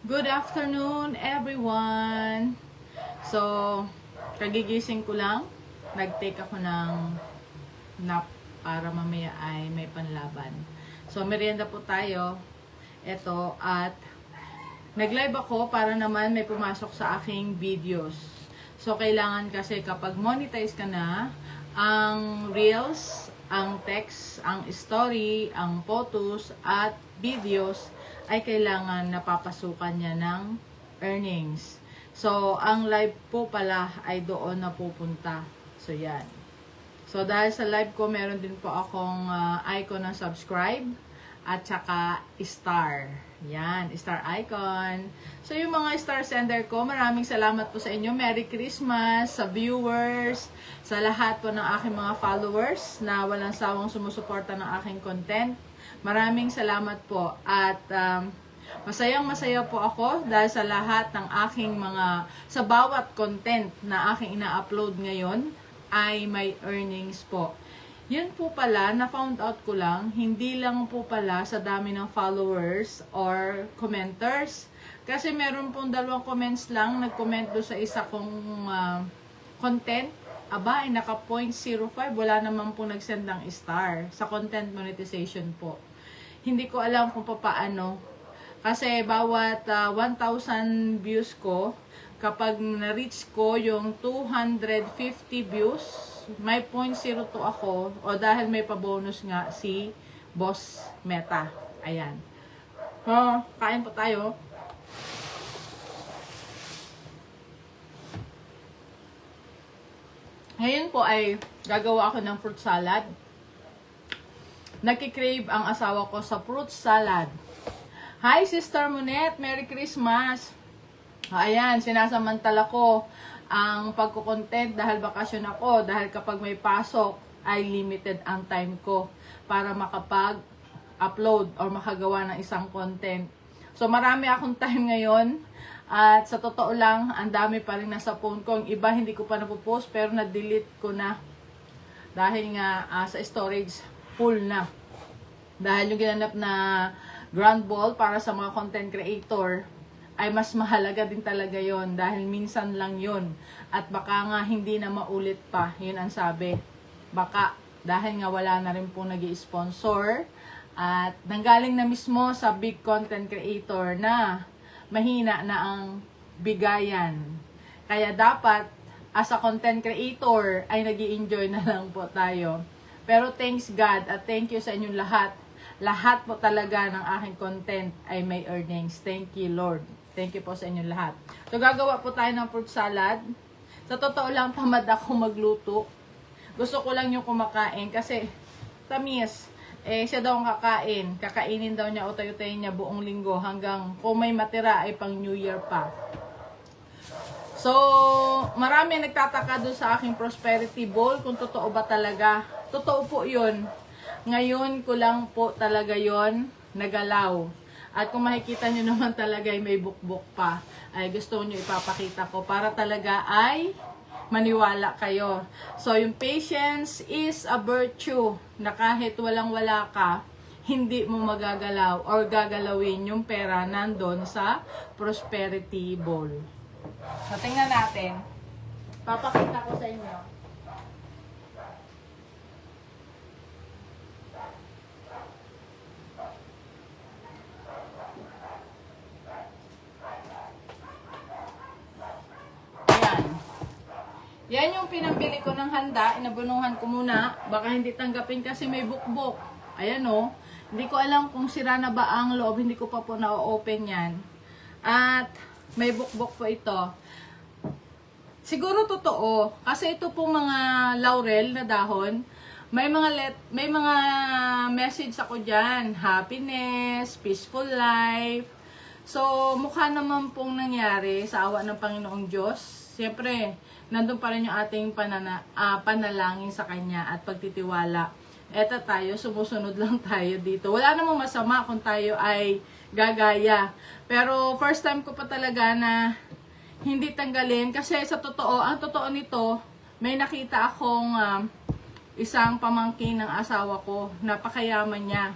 Good afternoon, everyone! So, kagigising ko lang. Nag-take ako ng nap para mamaya ay may panlaban. So, merienda po tayo. Ito, at nag-live ako para naman may pumasok sa aking videos. So, kailangan kasi kapag monetize ka na, ang reels, ang text, ang story, ang photos, at videos ay kailangan napapasukan niya ng earnings. So, ang live po pala ay doon na pupunta. So, yan. So, dahil sa live ko, meron din po akong icon ng subscribe at saka star. Yan, star icon. So, yung mga star sender ko, maraming salamat po sa inyo. Merry Christmas sa viewers, sa lahat po ng aking mga followers na walang sawang sumusuporta ng aking content. Maraming salamat po. At masayang-masaya po ako dahil sa lahat ng aking sa bawat content na aking ina-upload ngayon ay may earnings po. Yun po pala, na-found out ko lang, hindi lang po pala sa dami ng followers or commenters. Kasi meron pong 2 comments lang, nag-comment do sa isa kong content. Aba, ay naka 0.05, wala naman po nag-send ng star sa content monetization po. Hindi ko alam kung paano. Kasi bawat 1,000 views ko, kapag na-reach ko yung 250 views, may 0.02 ako. O dahil may pa-bonus nga si Boss Meta. Ayan. So, kain po tayo. Ngayon po ay gagawa ako ng fruit salad. Nagki-crave ang asawa ko sa fruit salad. Hi, Sister Monet! Merry Christmas! Ayan, sinasamantala ko ang pagkukontent dahil bakasyon ako. Dahil kapag may pasok, ay limited ang time ko para makapag-upload or makagawa ng isang content. So, marami akong time ngayon. At sa totoo lang, ang dami pa rin nasa phone ko. Ang iba, hindi ko pa napopost, pero na-delete ko na. Dahil nga sa storage, full na. Dahil yung ginanap na grand ball para sa mga content creator, ay mas mahalaga din talaga yon dahil minsan lang yon at baka nga hindi na maulit pa, yun ang sabi. Baka dahil nga wala na rin po nag-i-sponsor at nanggaling na mismo sa big content creator na mahina na ang bigayan. Kaya dapat as a content creator ay nag-i-enjoy na lang po tayo. Pero thanks God at thank you sa inyong lahat. Lahat po talaga ng aking content ay may earnings. Thank you, Lord. Thank you po sa inyong lahat. So, gagawa po tayo ng fruit salad. Sa totoo lang, tamad ako magluto. Gusto ko lang yung kumakain kasi tamis. Siya daw ang kakain. Kakainin daw niya o tayo-tayo niya buong linggo hanggang kung may matira ay pang New Year pa. So, marami nagtataka doon sa aking prosperity bowl kung totoo ba talaga. Totoo po yun. Ngayon ko lang po talaga yon nagalaw. At kung makikita nyo naman talaga ay may bukbok pa, ay gusto nyo ipapakita ko para talaga ay maniwala kayo. So, yung patience is a virtue na kahit walang-wala ka, hindi mo magagalaw or gagalawin yung pera nandun sa prosperity bowl. So, tingnan natin. Papakita ko sa inyo. Yan yung pinambili ko ng handa, inabunuhan ko muna, baka hindi tanggapin kasi may bukbok. Ayan o, hindi ko alam kung sira na ba ang loob, hindi ko pa po na-open yan. At may bukbok po ito. Siguro totoo, kasi ito pong mga laurel na dahon, may mga message ako dyan, happiness, peaceful life. So, mukha naman pong nangyari sa awa ng Panginoong Diyos. Siyempre, nandun pa rin yung ating panalangin sa Kanya at pagtitiwala. Eto tayo, sumusunod lang tayo dito. Wala namang masama kung tayo ay gagaya. Pero first time ko pa talaga na hindi tanggalin. Kasi sa totoo, ang totoo nito, may nakita akong isang pamangkin ng asawa ko. Napakayaman niya.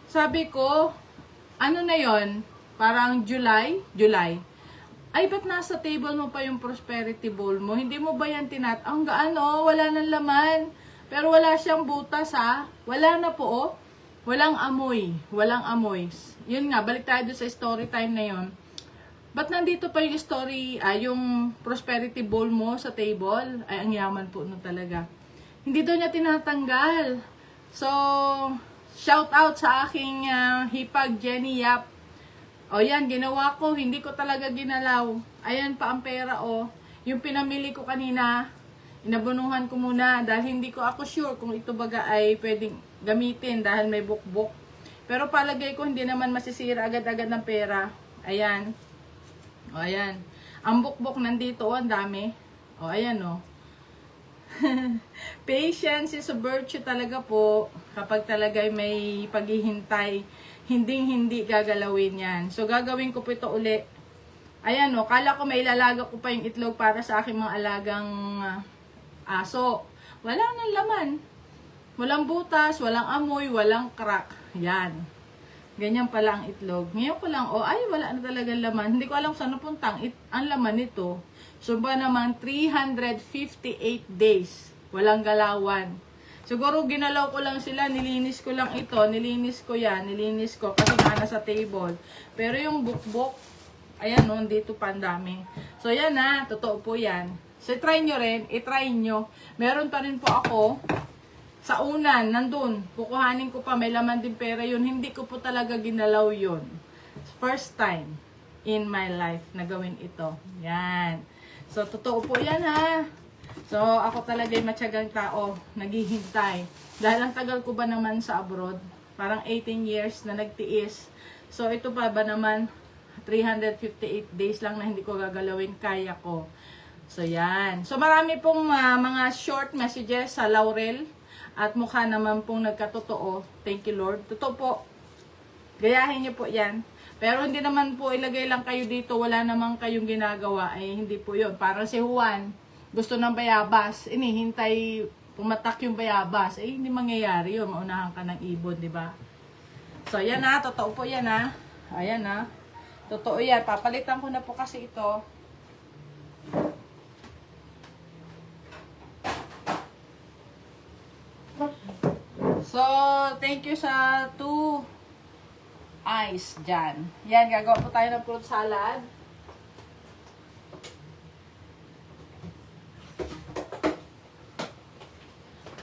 Sabi ko, ano na yon? Parang July. Ay, ba't nasa table mo pa yung prosperity bowl mo? Hindi mo ba yan ang gaan, oh, wala nang laman. Pero wala siyang butas, ha? Wala na po, oh. Walang amoy. Walang amoy. Yun nga, balik tayo doon sa story time na yun. Ba't nandito pa yung yung prosperity bowl mo sa table? Ay, ang yaman po nun talaga. Hindi daw niya tinatanggal. So, shout out sa aking hipag Jenny Yap. O yan, ginawa ko. Hindi ko talaga ginalaw. Ayan pa ang pera, o. Yung pinamili ko kanina, inabunuhan ko muna dahil hindi ko ako sure kung ito baga ay pwedeng gamitin dahil may bukbok. Pero palagay ko hindi naman masisira agad-agad ng pera. Ayan. O, ayan. Ang bukbok nandito, o, ang dami. O, ayan, o. Patience is a virtue talaga po. Kapag talaga may paghihintay, hindi gagalawin yan. So, gagawin ko po ito uli. Ayan, o. Kala ko may ilalaga ko pa yung itlog para sa aking mga alagang aso. Wala nang laman. Walang butas, walang amoy, walang crack. Yan. Ganyan pala ang itlog. Ngayon ko lang, ay, wala na talaga laman. Hindi ko alam saan napuntang ang laman nito. So, ba naman, 358 days. Walang galawan. Siguro, ginalaw ko lang sila. Nilinis ko lang ito. Nilinis ko yan. Nilinis ko. Kasi nga nasa table. Pero yung bukbok, ayan, no, dito pa ang dami. So, yan na. Totoo po yan. So, try nyo rin. I-try nyo. Meron pa rin po ako. Sa unan, nandun. Kukuhanin ko pa. May laman din pera yun. Hindi ko po talaga ginalaw yun. First time in my life na gawin ito. Yan. So, totoo po yan, ha. So, ako talaga yung matyagang tao. Naghihintay. Dahil ang tagal ko ba naman sa abroad? Parang 18 years na nagtiis. So, ito pa ba naman 358 days lang na hindi ko gagalawin. Kaya ko. So, yan. So, marami pong mga short messages sa Laurel. At mukha naman pong nagkatotoo. Thank you, Lord. Totoo po. Gayahin niyo po yan. Pero hindi naman po ilagay lang kayo dito. Wala naman kayong ginagawa. Ay, hindi po yun. Parang si Juan. Gusto ng bayabas. Inihintay pumatak yung bayabas. Eh, hindi mangyayari yun. Maunahan ka ng ibon, di ba? So, yan na. Totoo po yan, ha. Ayan, ha. Totoo yan. Papalitan ko na po kasi ito. So, thank you sa 2 eyes dyan. Yan, gagawa po tayo ng fruit salad.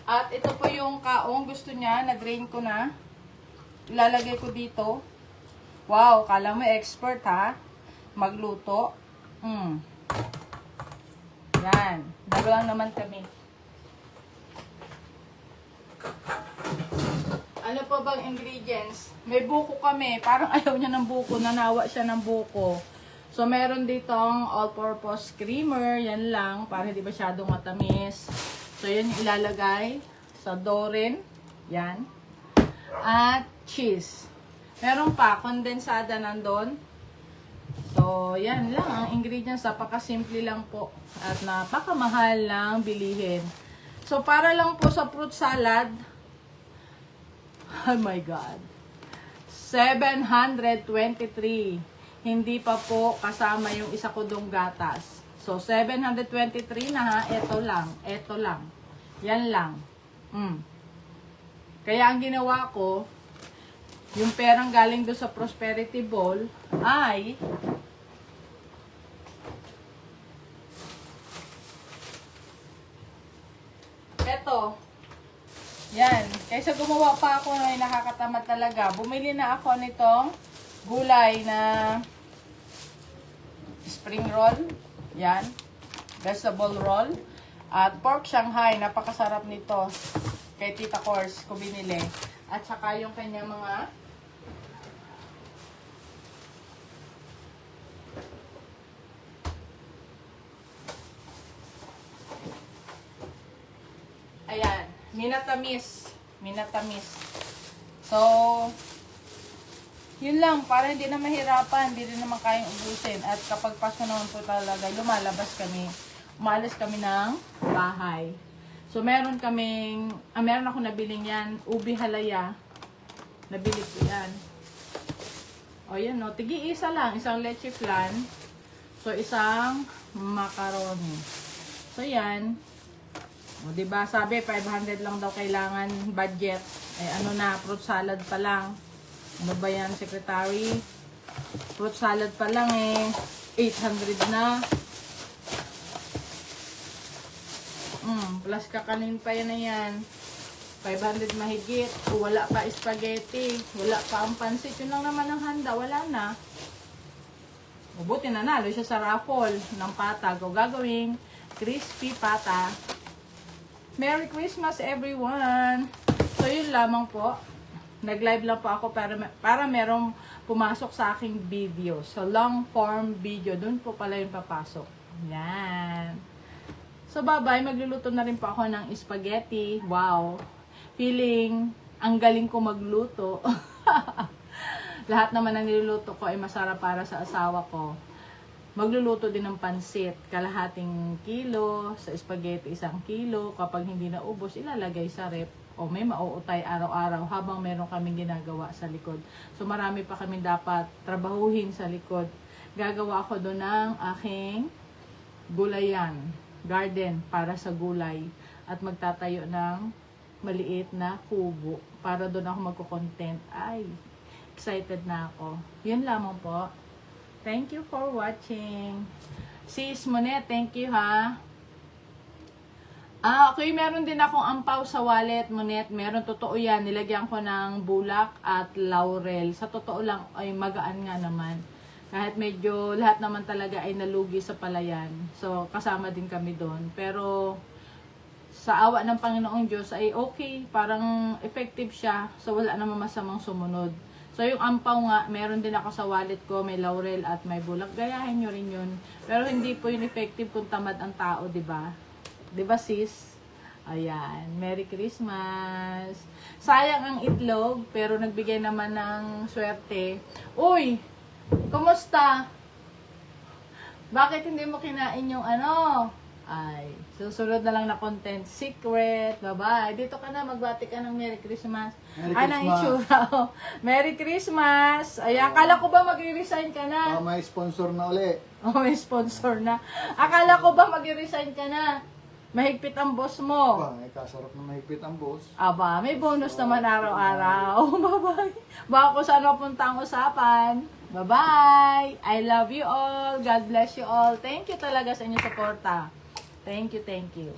At ito po yung kaong gusto niya. Nag-drain ko na. Ilalagay ko dito. Wow, kala mo expert, ha? Magluto. Yan. Dalawa lang naman kami. Ano pa bang ingredients? May buko kami. Parang ayaw niya ng buko. Nanawa siya ng buko. So, meron ditong all-purpose creamer. Yan lang. Para hindi masyadong matamis. So, yan yung ilalagay sa dough rin. Yan. At cheese. Meron pa. Kondensada nandun. So, yan lang. Ang ingredients, napakasimple lang po. At napakamahal lang bilihin. So, para lang po sa fruit salad, oh my God. 723. Hindi pa po kasama yung isa ko dong gatas. So, 723 na, ha. Ito lang. Ito lang. Yan lang. Kaya ang ginawa ko, yung perang galing doon sa prosperity bowl ay eto. Yan. Kaysa gumawa pa ako na nakakatamad talaga, bumili na ako nitong gulay na spring roll. Yan. Vegetable roll. At pork Shanghai. Napakasarap nito. Kay Tita Kors ko binili. At saka yung kanyang mga ayan. Minatamis. Minatamis. So, yun lang. Para hindi na mahirapan. Hindi rin naman kayang ubusin. At kapag paso naman po talaga, lumalabas kami. Umalis kami ng bahay. So, meron kaming, meron ako nabiling yan. Ubi halaya. Nabili ko yan. O yan o, tigi-isa lang. Isang leche flan. So, isang macaroni. So, yan. O, diba? Sabi, 500 lang daw kailangan budget. Eh, ano na, fruit salad pa lang. Ano ba yan, secretary? Fruit salad pa lang eh. 800 na. Plus kakanin pa yan na yan. 500 mahigit. O, wala pa spaghetti. Wala pa ang pansit. Yun lang naman ang handa. Wala na. O, buti nanalo siya sa raffle ng pata. O, gagawing crispy pata. Merry Christmas everyone! So, yun lamang po. Nag-live lang po ako para merong pumasok sa aking video. So, long form video. Doon po pala yung papasok. Yan. So, bye-bye. Magluluto na rin po ako ng spaghetti. Wow. Feeling, ang galing ko magluto. Lahat naman ng niluluto ko ay masarap para sa asawa ko. Magluluto din ng pansit. Kalahating kilo. Sa spaghetti, 1 kilo. Kapag hindi naubos, ilalagay sa rep. O may mauutay araw-araw habang meron kaming ginagawa sa likod. So, marami pa kami dapat trabahuhin sa likod. Gagawa ako doon ng aking gulayan. Garden para sa gulay. At magtatayo ng maliit na kubo. Para doon ako magko-content. Ay, excited na ako. Yun lamang po. Thank you for watching. Sis Monet, thank you ha. Okay, meron din akong ampaw sa wallet, Monet. Meron, totoo yan. Nilagyan ko ng bulak at laurel. Sa totoo lang, ay magaan nga naman. Kahit medyo lahat naman talaga ay nalugi sa palayan. So, kasama din kami doon. Pero, sa awa ng Panginoong Diyos ay okay. Parang effective siya. So, wala namang masamang sumunod. So, yung ampaw nga, meron din ako sa wallet ko. May laurel at may bulak. Gayahin nyo rin yun. Pero hindi po yun effective kung tamad ang tao, diba? Diba, sis? Ayan. Merry Christmas! Sayang ang itlog, pero nagbigay naman ng swerte. Uy! Kumusta? Bakit hindi mo kinain yung ano? Ay, susunod na lang na content. Secret. Bye-bye. Dito ka na, magbati ka ng Merry Christmas. Merry Anong Christmas. itsura? Merry Christmas! Ay, akala ko ba mag-resign ka na? May sponsor na uli. Oh, may sponsor na. Akala ko ba mag-resign ka na? Mahigpit ang boss mo. May kasarap na mahigpit ang boss. Aba, may bonus naman araw-araw. Bye-bye. Baka kung saan mapunta ang usapan. Bye-bye. I love you all. God bless you all. Thank you talaga sa inyong suporta. Thank you, thank you.